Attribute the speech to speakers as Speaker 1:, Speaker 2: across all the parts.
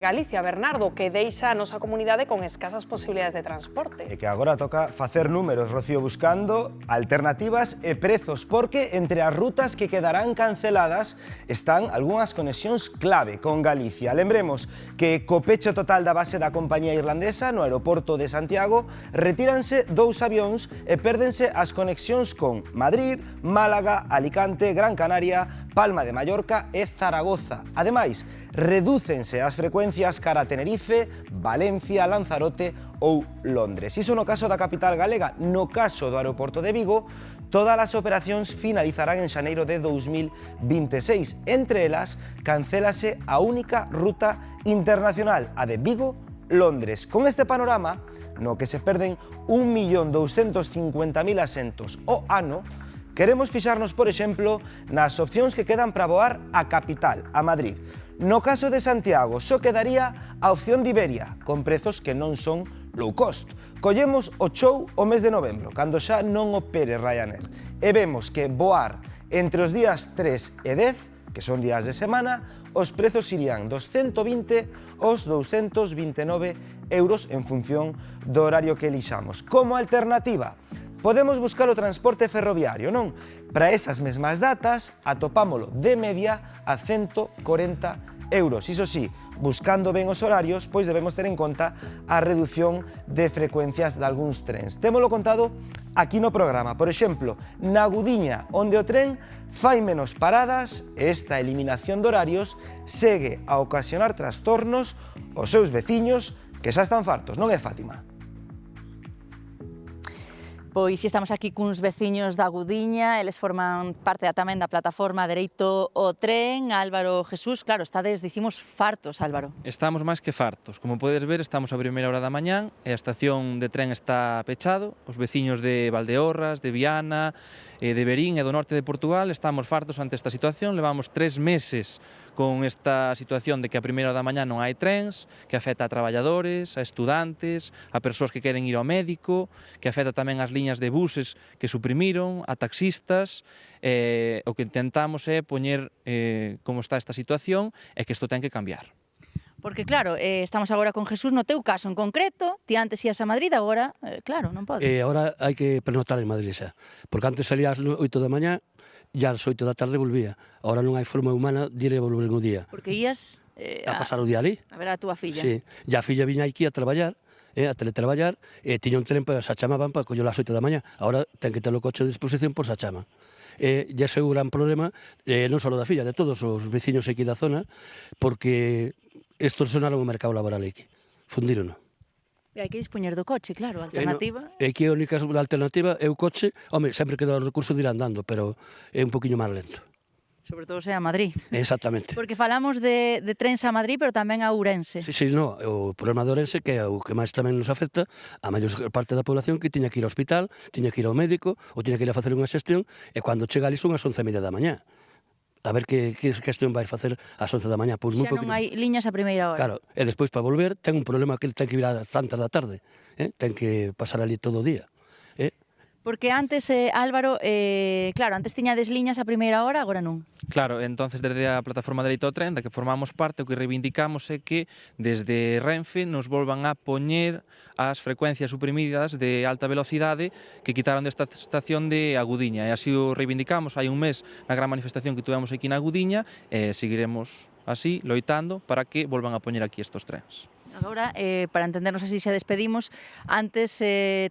Speaker 1: Galicia, Bernardo, que deixa a nosa comunidade con escasas posibilidades de transporte.
Speaker 2: E que agora toca facer números, Rocío, buscando alternativas e prezos, porque entre as rutas que quedarán canceladas están algunhas conexións clave con Galicia. Lembremos que co peche total da base da compañía irlandesa no aeroporto de Santiago retíranse 2 avións e pérdense as conexións con Madrid, Málaga, Alicante, Gran Canaria, Palma de Mallorca e Zaragoza. Ademais, redúcense as frecuencias cara a Tenerife, Valencia, Lanzarote ou Londres. Iso no caso da capital galega. No caso do aeroporto de Vigo, todas as operacións finalizarán en xaneiro de 2026. Entre elas, cancélase a única ruta internacional, a de Vigo-Londres. Con este panorama, no que se perden 1.250.000 asentos ao ano, queremos fixarnos, por exemplo, nas opcións que quedan para voar a capital, a Madrid. No caso de Santiago, só quedaría a opción de Iberia, con prezos que non son low cost. Collemos o chou o mes de novembro, cando xa non opere Ryanair, e vemos que voar entre os días 3 e 10, que son días de semana, os prezos irían dos 120 aos 229 euros en función do horario que elixamos. Como alternativa, podemos buscar o transporte ferroviario, non? Para esas mesmas datas, atopámolo de media a 140 euros. Iso sí, buscando ben os horarios, pois debemos ter en conta a reducción de frecuencias de algúns trens. Témolo contado aquí no programa. Por exemplo, na Gudiña, onde o tren fai menos paradas, esta eliminación de horarios segue a ocasionar trastornos aos seus veciños que xa están fartos, non é, Fátima?
Speaker 3: Pois estamos aquí cuns veciños da Gudiña, eles forman parte tamén da plataforma Dereito ao Tren. Álvaro, Jesús, claro, estades, dicimos, fartos, Álvaro.
Speaker 4: Estamos máis que fartos. Como podes ver, estamos a primeira hora da mañán e a estación de tren está pechado. Os veciños de Valdeorras, de Viana, de Verín e do norte de Portugal estamos fartos ante esta situación. Levamos 3 meses con esta situación de que a primeira hora da mañá non hai trens, que afecta a traballadores, a estudantes, a persoas que queren ir ao médico, que afecta tamén as liñas de buses que suprimiron, a taxistas. O que intentamos é poñer como está esta situación e que isto ten que cambiar.
Speaker 3: Porque, claro, estamos agora con Jesús, no teu caso en concreto, ti antes ías a Madrid, agora, claro, non podes.
Speaker 5: Agora hai que pernotar en Madrid xa, porque antes salía ás 8 da mañá, e ás 8 da tarde volvía. Agora non hai forma humana de ir e volver no día.
Speaker 3: Porque ías
Speaker 5: a pasar o día ali.
Speaker 3: A ver a túa filla.
Speaker 5: Sí, e a filla viña aquí a traballar, a teletraballar, e tiña un tren para xa chamaban para coller ás 8 da mañá. Agora ten que ter o coche de disposición por xa chaman. E ese é o gran problema, non só da filla, de todos os veciños aquí da zona, porque extorsionaron o mercado laboral aquí, fundírono.
Speaker 3: E hai que dispoñer do coche, claro, a alternativa.
Speaker 5: E que a única alternativa é o coche, home, sempre que dá o recurso de ir andando, pero é un poquinho máis lento.
Speaker 3: Sobre todo se a Madrid.
Speaker 5: Exactamente.
Speaker 3: Porque falamos de trens a Madrid, pero tamén a Ourense.
Speaker 5: Sí, no, o problema de Ourense, que é o que máis tamén nos afecta, a maior parte da población que tiña que ir ao hospital, tiña que ir ao médico, ou tiña que ir a facer unha xestión, e cando chega ali son as 11:30 da mañá. A ver que xestión vai facer ás 11 da mañá. Pois
Speaker 3: xa non hai liñas a primeira hora.
Speaker 5: Claro, e despois para volver ten un problema que ten que vir a tantas da tarde, ten que pasar ali todo o día.
Speaker 3: Porque antes, Álvaro, claro, antes tiñades liñas a primeira hora, agora non.
Speaker 4: Claro, entonces desde a plataforma Dereito ao Tren, da que formamos parte, o que reivindicamos é que desde Renfe nos volvan a poñer as frecuencias suprimidas de alta velocidade que quitaron desta estación de Agudiña. E así o reivindicamos hai un mes na gran manifestación que tuvemos aquí na Agudiña e seguiremos así, loitando para que volvan a poñer aquí estos trens.
Speaker 3: Agora, para entendernos así, xa despedimos, antes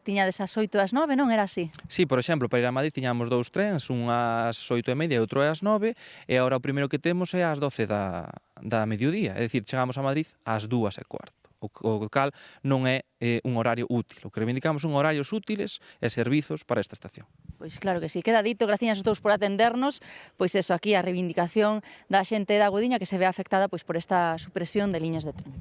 Speaker 3: tiñades as 8 ás 9, non era así?
Speaker 4: Sí, por exemplo, para ir a Madrid tiñamos 2 trens, un ás 8:30 e outro ás 9, e agora o primeiro que temos é ás 12 da mediodía, é dicir, chegamos a Madrid ás 2:15. O cal non é un horario útil. O que reivindicamos son horarios útiles e servizos para esta estación.
Speaker 3: Pois claro que sí, queda dito, graciñas a todos por atendernos, pois eso, aquí a reivindicación da xente da Gudiña que se ve afectada pois por esta supresión de liñas de tren.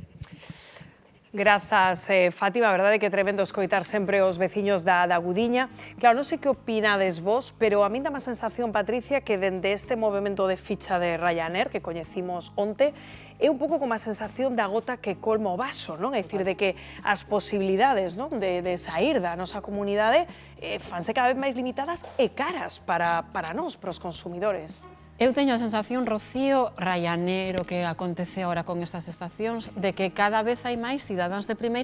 Speaker 1: Grazas, Fátima, a verdade é que é tremendo escoitar sempre os veciños da Gudiña. Claro, non sei que opinades vos, pero a min dá má sensación, Patricia, que dende este movimento de ficha de Ryanair que coñecimos onte, é un pouco como a sensación da gota que colma o vaso, non? É dicir, de que as posibilidades, non, de sair da nosa comunidade fanse cada vez máis limitadas e caras para nós, para os consumidores.
Speaker 6: Eu teño a sensación, Rocío, Ryanair, o que acontece agora con estas estacións, de que cada vez hai máis cidadáns de primeira